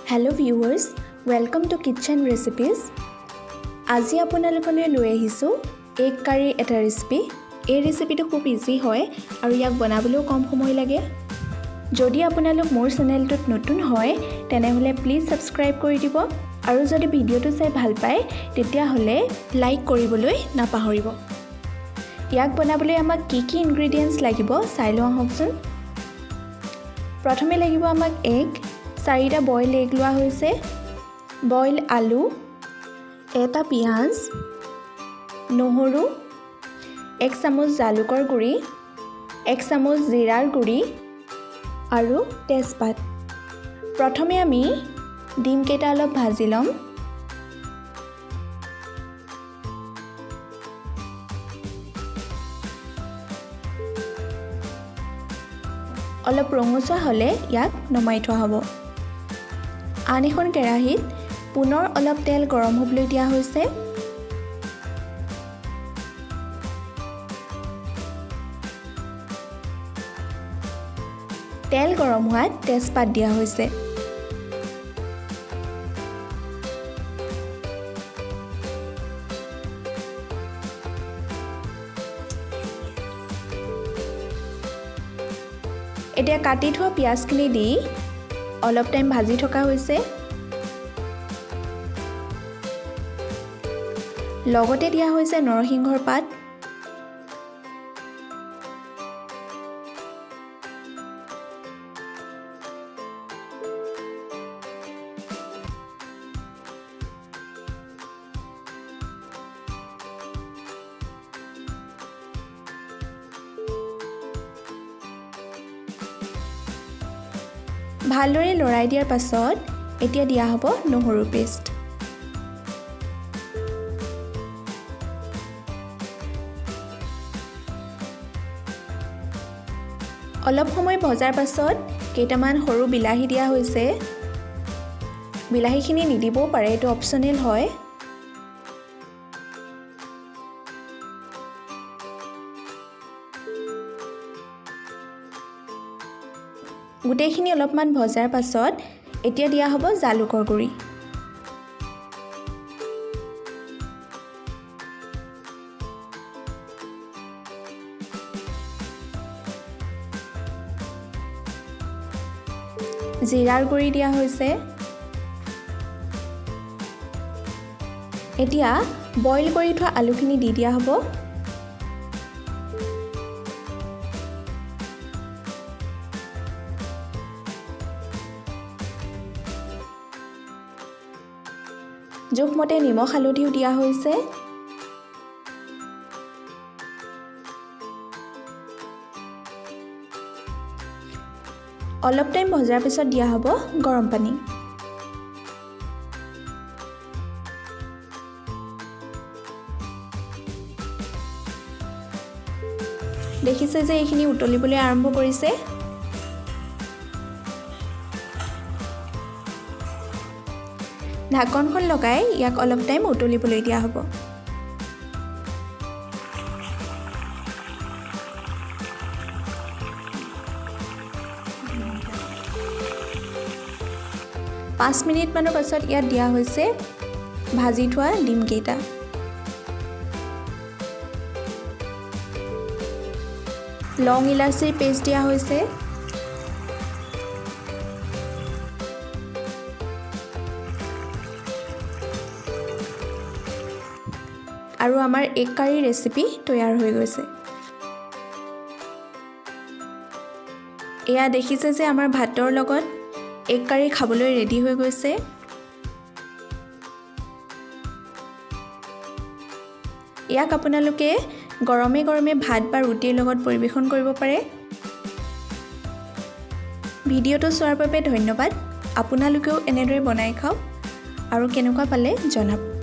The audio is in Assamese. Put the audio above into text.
Hello viewers, welcome to Kitchen Recipes. আজি আপোনালোকলৈ লৈ আহিছো এগ কাৰি এটা ৰেচিপি। এই ৰেচিপিটো খুব ইজি হয় আৰু ইয়াক বনাবলৈও কম সময় লাগে। যদি আপোনালোক মোৰ চেনেলটোত নতুন হয় তেনেহলে প্লিজ সাবস্ক্ৰাইব কৰি দিব আৰু যদি ভিডিওটো চাই ভাল পায় তেতিয়া হলে লাইক কৰিবলৈ নাপাহৰিব। ইয়াক বনাবলৈ আমাক কি ইনগ্ৰেডিয়েন্টস লাগিব চাই লওঁ আহকচোন। প্ৰথমে লাগিব আমাক এগ, 4টা বইল এগ লোৱা হৈছে, বইল আলু, এটা পিয়াজ, নহৰু, 1 চামুচ জালুকৰ গুড়ি, 1 চামুচ জিৰাৰ গুড়ি আৰু তেজপাত। প্ৰথমে আমি ডিম কেইটা অলপ ভাজি লম। অলপ ৰঙচুৱা হলে ইয়াক নমাই থোৱা হ'ব। আন এখন কেৰাহীত পুনৰ অলপ তেল গৰম হ'বলৈ দিয়া হৈছে। তেল গৰম হোৱাত তেজপাত দিয়া হৈছে। এতিয়া কাটি থোৱা পিয়াজখিনি দি অলপ টাইম ভাজি থকা হৈছে। লগতে দিয়া হৈছে নৰসিংহৰ পাত, ভালদৰে লৰাই দিয়াৰ পাছত এতিয়া দিয়া হ'ব নহৰু পেষ্ট। অলপ সময় ভজাৰ পাছত কেইটামান সৰু বিলাহী দিয়া হৈছে। বিলাহীখিনি নিদিবও পাৰে, এইটো অপচনেল হয়। গোটেইখিনি অলপমান ভজাৰ পাছত এতিয়া দিয়া হ'ব জালুকৰ গুড়ি। জিৰাৰ গুড়ি দিয়া হৈছে। এতিয়া বইল কৰি থোৱা আলুখিনি দি দিয়া হ'ব। জোখমতে নিমখ হালধিও দিয়া হৈছে। অলপ টাইম ভজাৰ পিছত দিয়া হ'ব গৰম পানী। দেখিছে যে এইখিনি উতলিবলৈ আৰম্ভ কৰিছে। ঢাকনখন লগাই ইয়াক অলপ টাইম উতলিবলৈ দিয়া হ'ব। পাঁচ মিনিট মানৰ পাছত ইয়াত দিয়া হৈছে ভাজি থোৱা ডিম কেইটা। লং ইলাচিৰ পেষ্ট দিয়া হৈছে। আৰু আমাৰ এগ কাৰি ৰেচিপি তৈয়াৰ হৈ গৈছে। এয়া দেখিছে যে আমাৰ ভাতৰ লগত এগ কাৰি খাবলৈ ৰেডি হৈ গৈছে। ইয়াক আপোনালোকে গৰমে গৰমে ভাত বা ৰুটিৰ লগত পৰিৱেশন কৰিব পাৰে। ভিডিঅ'টো চোৱাৰ বাবে ধন্যবাদ। আপোনালোকেও এনেদৰে বনাই খাওক আৰু কেনেকুৱা পালে জনাওক।